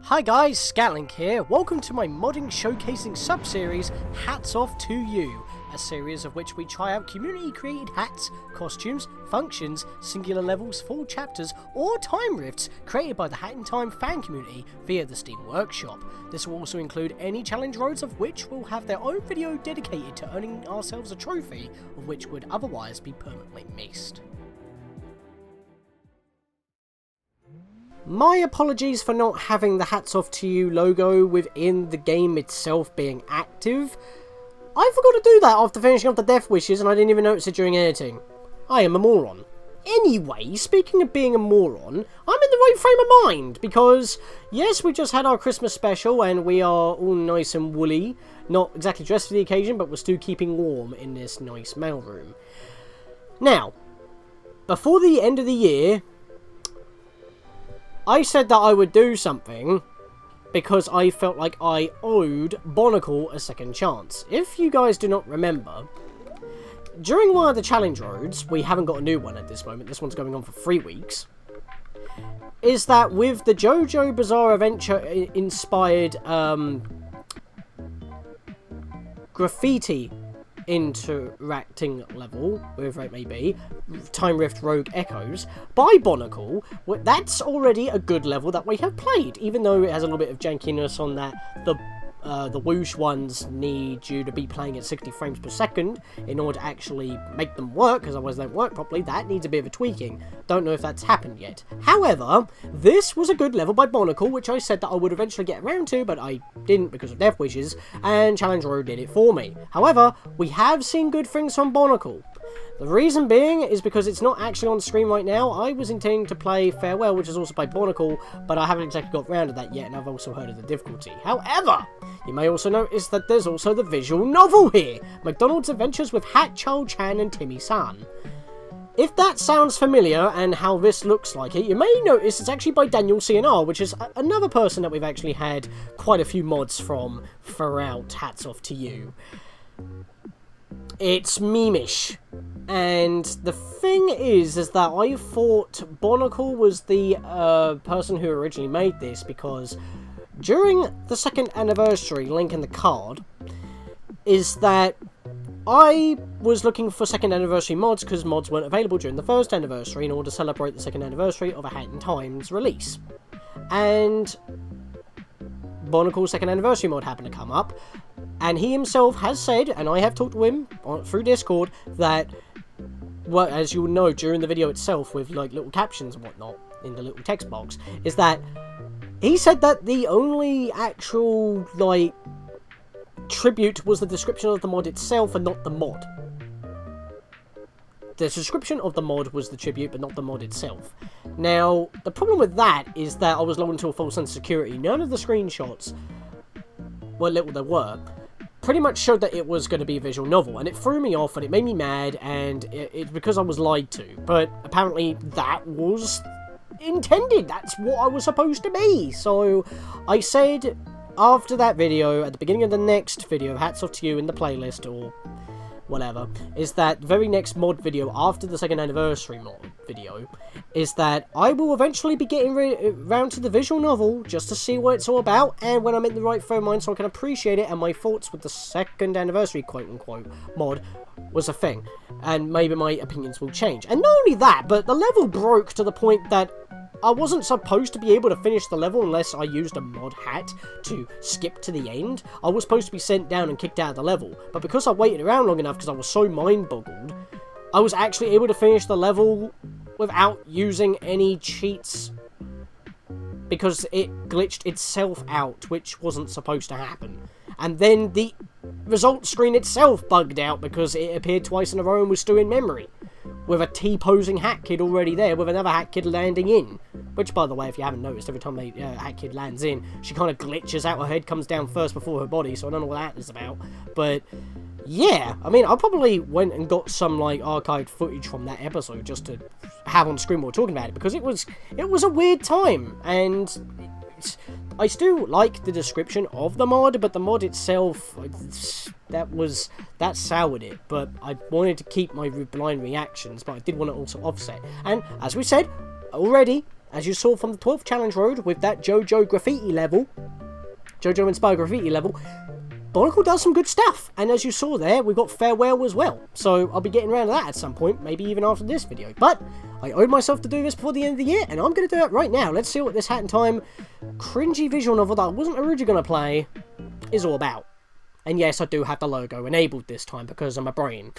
Hi guys, Scatlink here. Welcome to my modding showcasing sub-series, Hats Off to You, a series of which we try out community-created hats, costumes, functions, singular levels, full chapters, or time rifts created by the Hat in Time fan community via the Steam Workshop. This will also include any challenge roads of which will have their own video dedicated to earning ourselves a trophy, of which would otherwise be permanently missed. My apologies for not having the Hats Off to You logo within the game itself being active. I forgot to do that after finishing off the Death Wishes and I didn't even notice it during editing. I am a moron. Anyway, speaking of being a moron, I'm in the right frame of mind because, yes, we just had our Christmas special and we are all nice and woolly. Not exactly dressed for the occasion, but we're still keeping warm in this nice mailroom. Now, before the end of the year, I said that I would do something because I felt like I owed Bonicle a second chance. If you guys do not remember, during one of the challenge roads, we haven't got a new one at this moment, this one's going on for 3 weeks, is that with the JoJo Bizarre Adventure inspired graffiti interacting level, wherever it may be, Time Rift Rouge Echoes, by Bonicle, that's already a good level that we have played, even though it has a little bit of jankiness on that. The whoosh ones need you to be playing at 60 frames per second in order to actually make them work, because otherwise they don't work properly. That needs a bit of a tweaking. Don't know if that's happened yet. However, this was a good level by Bonicle, which I said that I would eventually get around to, but I didn't because of Death Wishes, and Challenge Road did it for me. However, we have seen good things from Bonicle. The reason being is because it's not actually on screen right now. I was intending to play Farewell, which is also by Bonicle, but I haven't exactly got around to that yet, and I've also heard of the difficulty. However, you may also notice that there's also the visual novel here, McDonald's Adventures with Hat, Cho-chan and Timmy-san. If that sounds familiar and how this looks like it, you may notice it's actually by DanielCNR, which is another person that we've actually had quite a few mods from throughout Hats Off to You. It's meme-ish. And the thing is that I thought Bonicle was the person who originally made this, because during the 2nd anniversary, link in the card, is that I was looking for 2nd anniversary mods because mods weren't available during the 1st anniversary in order to celebrate the 2nd anniversary of a Hat in Time's release. And Bonicle's 2nd anniversary mod happened to come up, and he himself has said, and I have talked to him through Discord, that, well, as you'll know during the video itself with like little captions and whatnot in the little text box, is that he said that the only actual like tribute was the description of the mod itself and not the mod. The description of the mod was the tribute, but not the mod itself. Now, the problem with that is that I was low into a false sense of security. None of the screenshots, what little there were, pretty much showed that it was going to be a visual novel, and it threw me off and it made me mad, and it's because I was lied to. But apparently that was intended, that's what I was supposed to be. So I said after that video, at the beginning of the next video, Hats Off to You in the playlist or whatever, is that the very next mod video after the 2nd anniversary mod video, is that I will eventually be getting round to the visual novel just to see what it's all about, and when I'm in the right frame of mind so I can appreciate it, and my thoughts with the 2nd anniversary quote-unquote mod was a thing, and maybe my opinions will change. And not only that, but the level broke to the point that I wasn't supposed to be able to finish the level unless I used a mod hat to skip to the end. I was supposed to be sent down and kicked out of the level, but because I waited around long enough because I was so mind-boggled, I was actually able to finish the level without using any cheats, because it glitched itself out, which wasn't supposed to happen. And then the results screen itself bugged out because it appeared twice in a row and was still in memory, with a T-posing Hat Kid already there, with another Hat Kid landing in. Which, by the way, if you haven't noticed, every time a Hat Kid lands in, she kind of glitches out, her head comes down first before her body, so I don't know what that is about. But, yeah, I mean, I probably went and got some, like, archived footage from that episode just to have on screen while we're talking about it, because it was a weird time, and I still like the description of the mod, but the mod itself, that soured it. But I wanted to keep my blind reactions, but I did want to also offset. And as we said already, as you saw from the 12th challenge road with that JoJo graffiti level, JoJo inspired graffiti level, Bonicle does some good stuff. And as you saw there, we've got Farewell as well. So I'll be getting around to that at some point, maybe even after this video. But I owed myself to do this before the end of the year, and I'm going to do it right now. Let's see what this Hat in Time cringy visual novel that I wasn't originally going to play is all about. And yes, I do have the logo enabled this time because I'm a brain.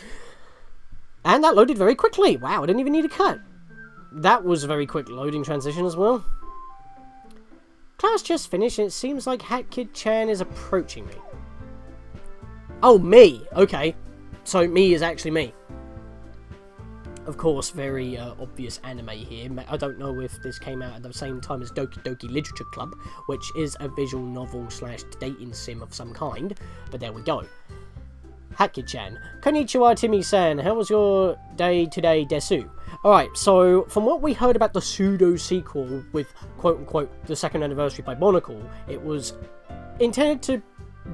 And that loaded very quickly. Wow, I didn't even need a cut. That was a very quick loading transition as well. Class just finished and it seems like Hat Kid Chan is approaching me. Oh, me! Okay. So, me is actually me. Of course, very obvious anime here. I don't know if this came out at the same time as Doki Doki Literature Club, which is a visual novel / dating sim of some kind. But there we go. Hat Kid Chan. Konnichiwa, Timmy-san. How was your day today, desu? Alright, so from what we heard about the pseudo-sequel with quote-unquote the 2nd anniversary by Bonicle, it was intended to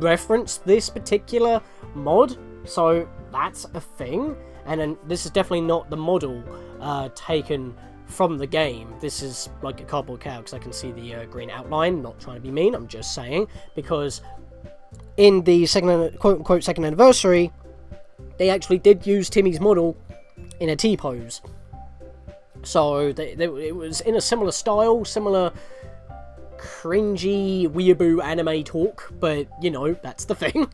reference this particular mod, so that's a thing. And then this is definitely not the model taken from the game. This is like a cardboard cow because I can see the green outline. Not trying to be mean, I'm just saying, because in the quote-unquote 2nd anniversary, they actually did use Timmy's model in a T-pose. So it was in a similar style, similar cringy, weeaboo anime talk, but, you know, that's the thing.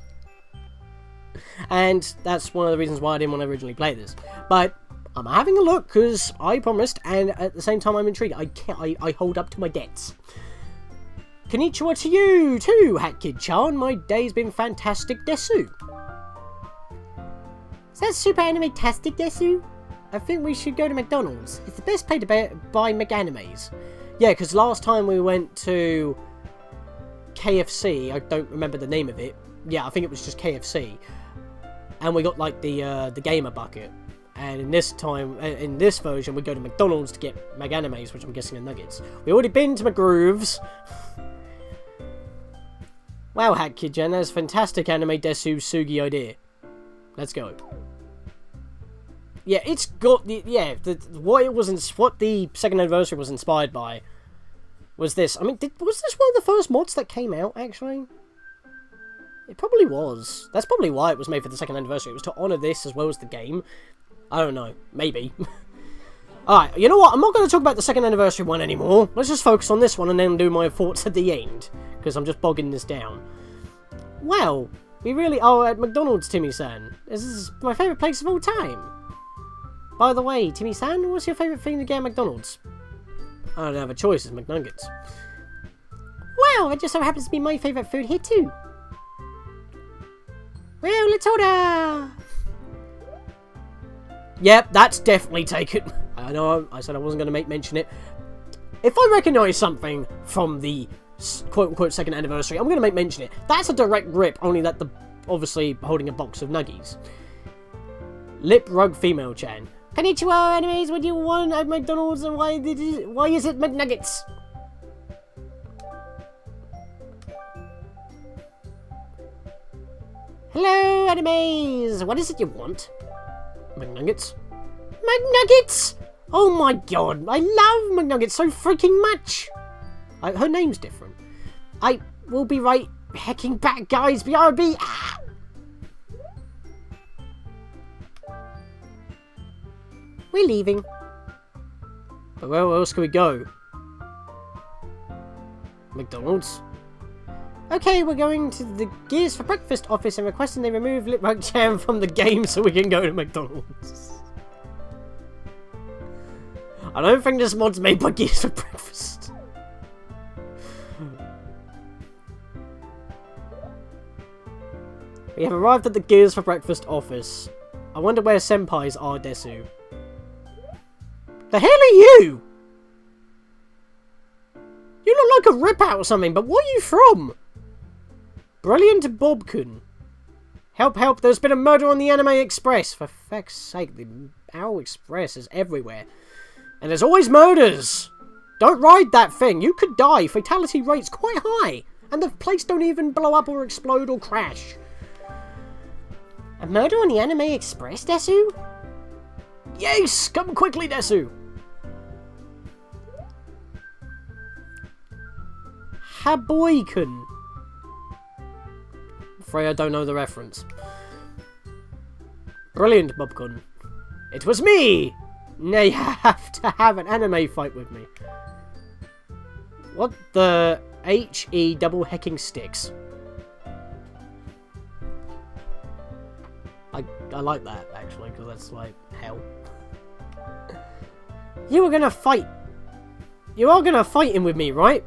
And that's one of the reasons why I didn't want to originally play this. But I'm having a look, because I promised, and at the same time I'm intrigued. I hold up to my debts. Konnichiwa to you, too, Hat Kid Chan. My day's been fantastic, desu. Is that super anime-tastic, desu? I think we should go to McDonald's. It's the best place to buy McAnimes. Yeah, because last time we went to KFC, I don't remember the name of it. Yeah, I think it was just KFC. And we got, like, the gamer bucket. And in this version, we go to McDonald's to get McAnimes, which I'm guessing are nuggets. We've already been to McGrooves. Wow, Hat Kid Jen, that's fantastic anime desu sugi idea. Let's go. Yeah, it's got the what the 2nd anniversary was inspired by was this. I mean, was this one of the first mods that came out, actually? It probably was. That's probably why it was made for the 2nd anniversary. It was to honour this as well as the game. I don't know. Maybe. Alright, you know what? I'm not going to talk about the 2nd anniversary one anymore. Let's just focus on this one and then do my thoughts at the end. Because I'm just bogging this down. Wow. We really are at McDonald's, Timmy-san. This is my favourite place of all time. By the way, Timmy-san, what's your favourite thing to get at McDonald's? I don't have a choice, it's McNuggets. Wow, it just so happens to be my favourite food here too. Well, let's order! Yep, that's definitely taken. I know, I said I wasn't going to mention it. If I recognise something from the quote-unquote 2nd anniversary, I'm going to mention it. That's a direct rip, only that obviously holding a box of nuggies. Lip Rug Female Chan. Konnichiwa, enemies, what do you want at McDonald's and why is it McNuggets? Hello, enemies! What is it you want? McNuggets? McNuggets! Oh my god, I love McNuggets so freaking much! Her name's different. I will be right hecking back, guys. BRB! Ah! We're leaving. But where else can we go? McDonald's? Okay, we're going to the Gears for Breakfast office and requesting they remove Lip Rug Jam from the game so we can go to McDonald's. I don't think this mod's made by Gears for Breakfast. We have arrived at the Gears for Breakfast office. I wonder where senpais are, desu. The hell are you? You look like a rip out or something, but where are you from? Brilliant Bobkun. Help, help, there's been a murder on the Anime Express. For feck's sake, the Owl Express is everywhere. And there's always murders. Don't ride that thing, you could die. Fatality rate's quite high. And the place don't even blow up or explode or crash. A murder on the Anime Express, desu? Yes, come quickly, desu. Haboikun. Afraid I don't know the reference. Brilliant, Bobcon. It was me! Now you have to have an anime fight with me. What the H-E double hecking sticks? I like that, actually, because that's like hell. You were gonna fight. You are gonna fight him with me, right?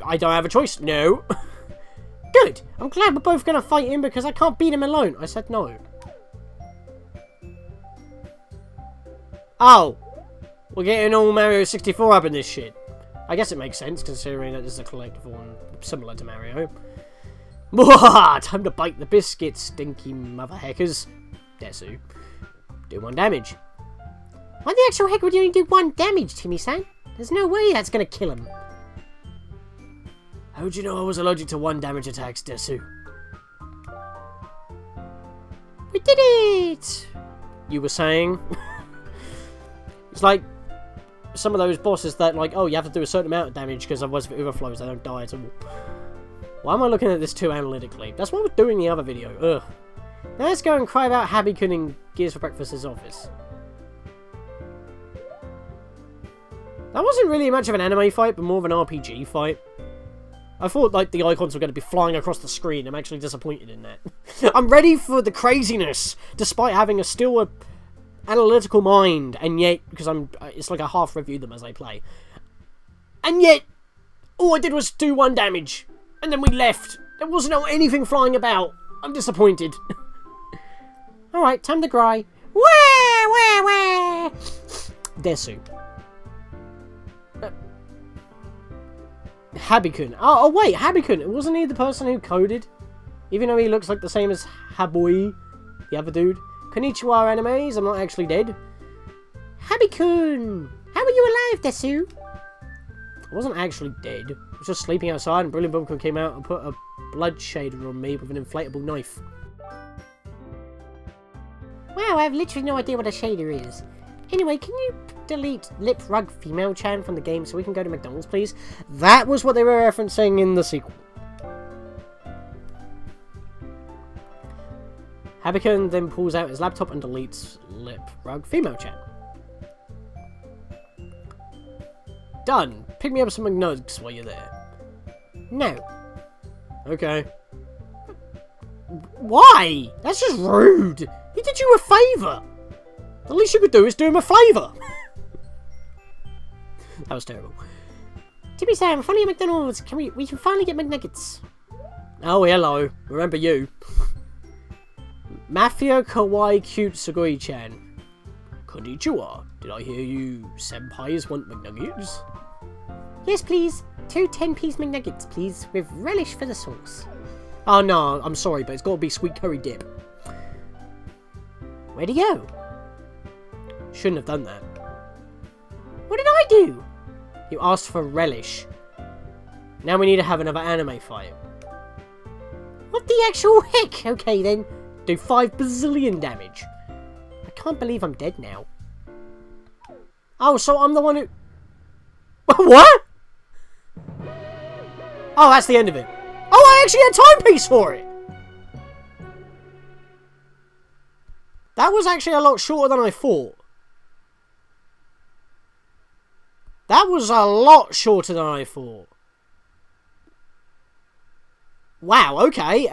I don't have a choice. No. Good. I'm glad we're both gonna fight him because I can't beat him alone. I said no. Oh. We're getting all Mario 64 up in this shit. I guess it makes sense considering that this is a collectible and similar to Mario. Time to bite the biscuit, stinky mother heckers. Desu. Do 1 damage. Why the actual heck would you only do 1 damage, Timmy-san? There's no way that's gonna kill him. How'd you know I was allergic to 1 damage attacks, Desu? We did it! You were saying? It's like some of those bosses that, like, oh, you have to do a certain amount of damage because otherwise if it overflows, they don't die at all. Why am I looking at this too analytically? That's what I was doing in the other video. Ugh. Now let's go and cry about Habi-kun in Gears for Breakfast's office. That wasn't really much of an anime fight, but more of an RPG fight. I thought, like, the icons were going to be flying across the screen. I'm actually disappointed in that. I'm ready for the craziness, despite having still a analytical mind, and yet, because it's like I half review them as I play. And yet, all I did was do 1 damage, and then we left. There wasn't anything flying about. I'm disappointed. Alright, time to cry. Wah! Desu. Habi-kun. Oh, wait, Habi-kun. Wasn't he the person who coded? Even though he looks like the same as Haboi, the other dude. Konnichiwa animes, I'm not actually dead. Habi-kun! How are you alive, Desu? I wasn't actually dead. I was just sleeping outside and Brilliant Bubble came out and put a blood shader on me with an inflatable knife. Wow, I have literally no idea what a shader is. Anyway, can you delete lip rug female chan from the game so we can go to McDonald's, please? That was what they were referencing in the sequel. Habi-kun then pulls out his laptop and deletes lip rug female chan. Done. Pick me up some McNugs while you're there. No. Okay. Why? That's just rude. He did you a favour. The least you could do is do him a favour. That was terrible. Timmy-san, we're finally at McDonald's. We can finally get McNuggets. Oh, hello. Remember you. Mafia Kawaii Cute Sugoi-chan. Konnichiwa. Did I hear you senpais want McNuggets? Yes, please. 2 10-piece McNuggets, please, with relish for the sauce. Oh, no, I'm sorry, but it's got to be sweet curry dip. Where'd he go? Shouldn't have done that. What did I do? You asked for relish. Now we need to have another anime fight. What the actual heck? Okay, then. Do 5 bazillion damage. I can't believe I'm dead now. Oh, so I'm the one who... What? Oh, that's the end of it. Oh, I actually had a timepiece for it. That was actually a lot shorter than I thought. That was a lot shorter than I thought. Wow, okay.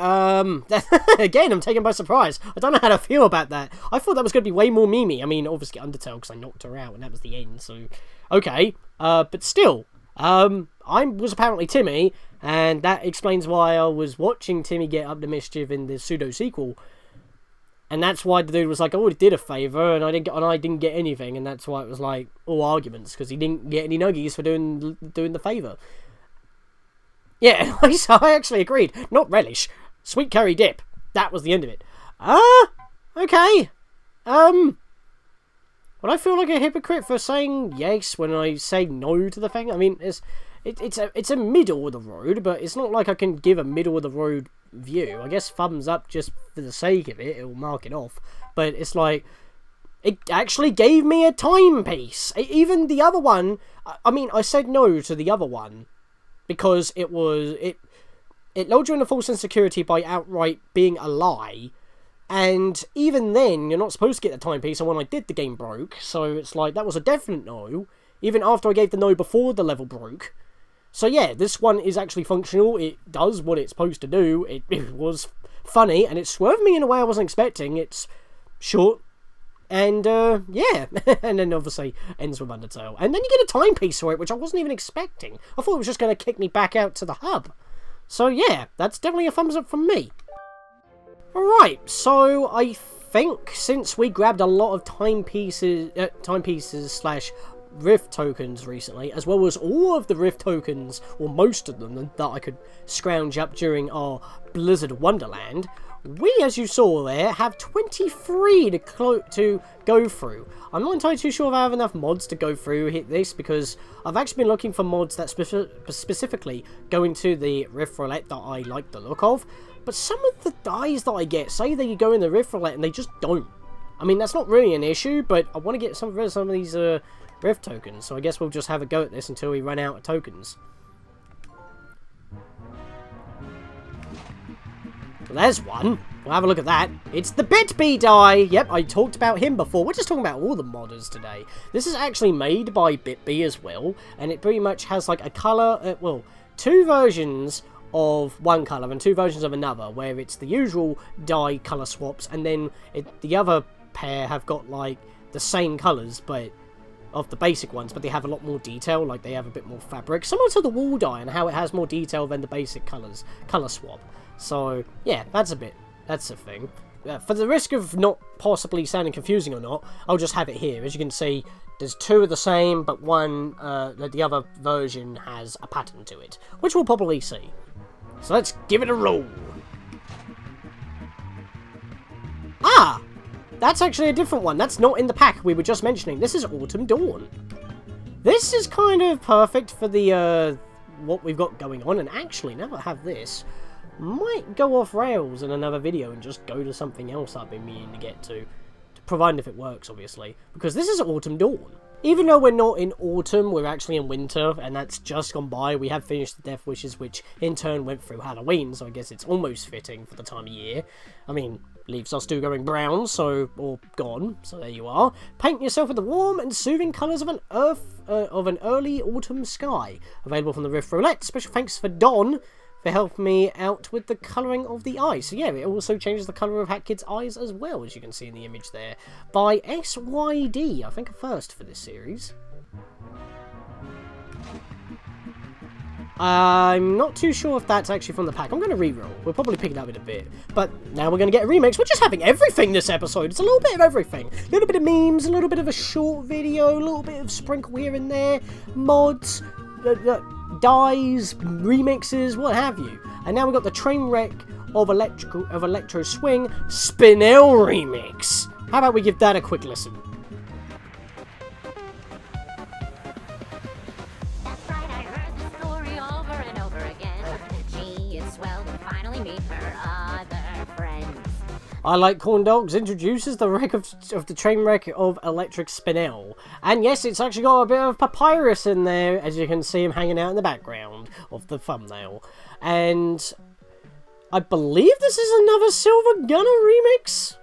Again, I'm taken by surprise. I don't know how to feel about that. I thought that was going to be way more memey. I mean, obviously Undertale, because I knocked her out, and that was the end, so... Okay. But still, I was apparently Timmy, and that explains why I was watching Timmy get up to mischief in the pseudo-sequel. And that's why the dude was like, I already did a favour, and I didn't get anything, and that's why it was like, all arguments, because he didn't get any nuggies for doing the favour. Yeah, so I actually agreed. Not relish. Sweet curry dip. That was the end of it. Okay. Would I feel like a hypocrite for saying yes when I say no to the thing? I mean, it's a middle of the road, but it's not like I can give a middle of the road view. I guess thumbs up just for the sake of it. It'll mark it off. But it's like, It actually gave me a timepiece. Even the other one, I mean, I said no to the other one because it lulled you into false insecurity by outright being a lie. And even then, you're not supposed to get the timepiece, and when I did, the game broke. So it's like, that was a definite no. Even after I gave the no before the level broke. So yeah, this one is actually functional. It does what it's supposed to do. It was funny, and it swerved me in a way I wasn't expecting. It's short, and yeah. And then obviously ends with Undertale. And then you get a timepiece for it, which I wasn't even expecting. I thought it was just going to kick me back out to the hub. So yeah, that's definitely a thumbs up from me. Alright, so I think since we grabbed a lot of timepieces slash Rift tokens recently, as well as all of the Rift tokens, or most of them, that I could scrounge up during our Blizzard Wonderland, we, as you saw there, have 23 to go through. I'm not entirely too sure if I have enough mods to go through this, because I've actually been looking for mods that specifically go into the Rift Roulette that I like the look of. But some of the dies that I get say they go in the Rift Roulette and they just don't. I mean, that's not really an issue, but I want to get some of these Rift tokens, so I guess we'll just have a go at this until we run out of tokens. Well, there's one. We'll have a look at that. It's the BitB die! Yep, I talked about him before. We're just talking about all the modders today. This is actually made by BitB as well, and it pretty much has like a colour, well, two versions of one colour and two versions of another, where it's the usual dye colour swaps, and then the other pair have got like the same colours, but of the basic ones, but they have a lot more detail, like they have a bit more fabric, similar to the wall dye and how it has more detail than the basic colour swap. So yeah, that's a thing. For the risk of not possibly sounding confusing or not, I'll just have it here. As you can see, there's two of the same, but one, the other version has a pattern to it, which we'll probably see. So let's give it a roll. Ah! That's actually a different one. That's not in the pack we were just mentioning. This is Autumn Dawn. This is kind of perfect for the, what we've got going on. And actually, now that I have this, might go off rails in another video and just go to something else I've been meaning to get to. Provided if it works, obviously. Because this is Autumn Dawn. Even though we're not in autumn, we're actually in winter, and that's just gone by. We have finished the Death Wishes, which in turn went through Halloween, so I guess it's almost fitting for the time of year. I mean, leaves are still going brown, or gone, so there you are. Paint yourself with the warm and soothing colours of an early autumn sky. Available from the Rift Roulette. Special thanks for Don for helping me out with the colouring of the eyes. So yeah, it also changes the colour of Hat Kid's eyes as well, as you can see in the image there. By SYD, I think a first for this series. I'm not too sure if that's actually from the pack. I'm going to reroll. We'll probably pick it up in a bit. But now we're going to get a remix. We're just having everything this episode. It's a little bit of everything. A little bit of memes, a little bit of a short video, a little bit of sprinkle here and there, mods, dies, remixes, what have you. And now we've got the Trainwreck of Electro Swing Spinel remix. How about we give that a quick listen? That's right, I heard the story over and over again. She is swell to finally meet her other friends. I Like Corn Dogs introduces the wreck of the Trainwreck of Electric Spinel. And yes, it's actually got a bit of Papyrus in there, as you can see him hanging out in the background of the thumbnail. And I believe this is another Silver Gunner remix?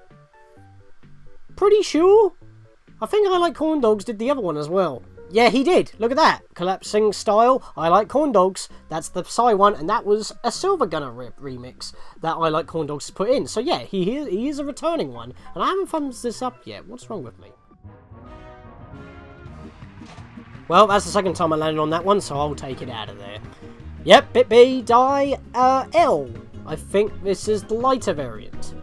Pretty sure. I think I Like Corn Dogs did the other one as well. Yeah, he did. Look at that. Collapsing style. I Like Corn Dogs. That's the Psy one, and that was a Silver Gunner remix that I Like Corn Dogs put in. So yeah, he is a returning one, and I haven't thumbs this up yet. What's wrong with me? Well, that's the second time I landed on that one, so I'll take it out of there. Yep, BitB die L. I think this is the lighter variant.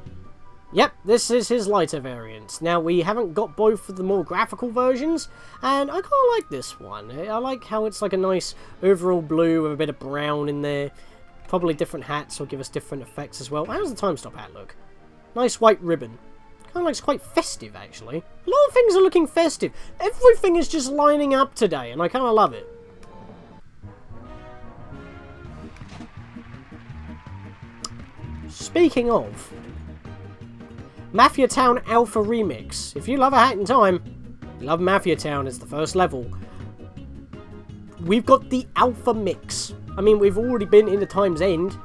Yep, this is his lighter variant. Now, we haven't got both of the more graphical versions, and I kind of like this one. I like how it's like a nice overall blue with a bit of brown in there. Probably different hats will give us different effects as well. How's the time stop hat look? Nice white ribbon. Kind of looks quite festive, actually. A lot of things are looking festive. Everything is just lining up today, and I kind of love it. Speaking of, Mafia Town Alpha Remix. If you love A Hat in Time, you love Mafia Town. It's the first level. We've got the Alpha Mix. I mean, we've already been in the Time's End,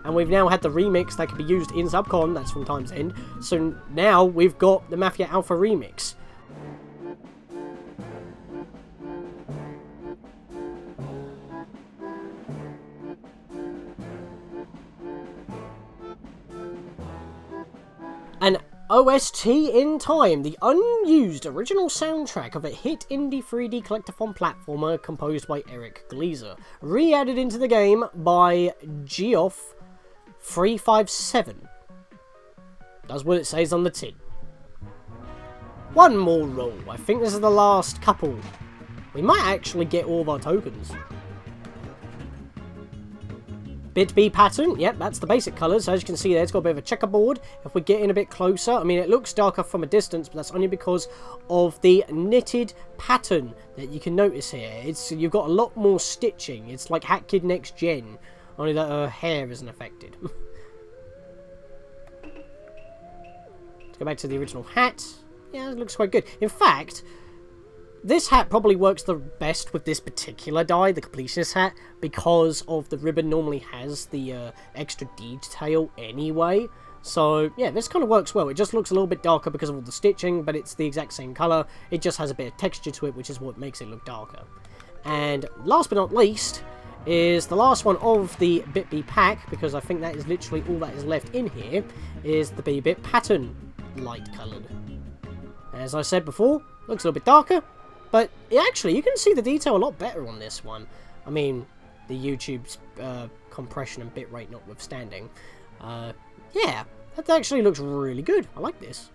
and we've now had the remix that can be used in Subcon. That's from Time's End. So now we've got the Mafia Alpha Remix. An OST in Time, the unused original soundtrack of a hit indie 3D collectathon platformer composed by Eric Gleaser, re-added into the game by Geoff357. That's what it says on the tin. One more roll. I think this is the last couple. We might actually get all of our tokens. Bit B pattern, yep, that's the basic colours. So as you can see there, it's got a bit of a checkerboard. If we get in a bit closer, I mean, it looks darker from a distance, but that's only because of the knitted pattern that you can notice here. You've got a lot more stitching. It's like Hat Kid Next Gen, only that her hair isn't affected. Let's go back to the original hat. Yeah, it looks quite good. In fact, this hat probably works the best with this particular die, the Completionist hat, because of the ribbon normally has the extra detail anyway. So, yeah, this kind of works well. It just looks a little bit darker because of all the stitching, but it's the exact same colour. It just has a bit of texture to it, which is what makes it look darker. And last but not least is the last one of the Bit B pack, because I think that is literally all that is left in here, is the B-Bit pattern light coloured. As I said before, looks a little bit darker. But actually, you can see the detail a lot better on this one. I mean, the YouTube's compression and bitrate notwithstanding. Yeah, that actually looks really good. I like this.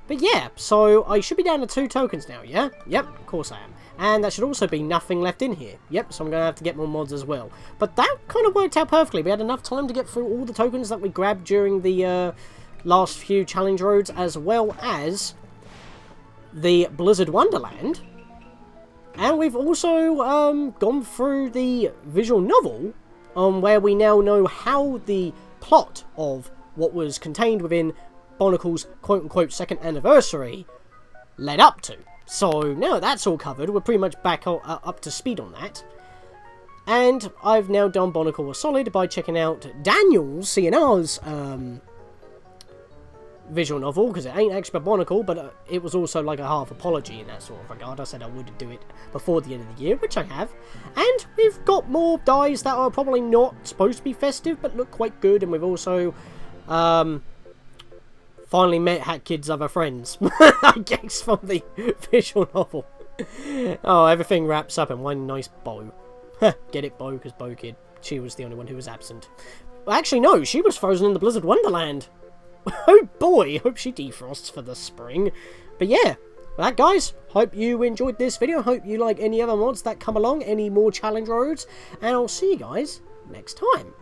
But yeah, so I should be down to 2 tokens now, yeah? Yep, of course I am. And that should also be nothing left in here. Yep, so I'm going to have to get more mods as well. But that kind of worked out perfectly. We had enough time to get through all the tokens that we grabbed during the last few challenge roads, as well as the Blizzard Wonderland, and we've also gone through the visual novel, where we now know how the plot of what was contained within Bonicle's quote-unquote 2nd anniversary led up to. So now that's all covered, we're pretty much back up to speed on that. And I've now done Bonicle a solid by checking out DanielCNR's visual novel, because it ain't actually Bonicle, but it was also like a half apology in that sort of regard. I said I would do it before the end of the year, which I have. And we've got more dies that are probably not supposed to be festive, but look quite good. And we've also finally met Hat Kid's other friends, I guess, from the visual novel. Oh, everything wraps up in one nice bow. Get it, bow, because Bow Kid, she was the only one who was absent. Well, actually, no, she was frozen in the Blizzard Wonderland. Oh boy, hope she defrosts for the spring. But yeah, well, that guys, hope you enjoyed this video. Hope you like any other mods that come along, any more challenge roads, and I'll see you guys next time.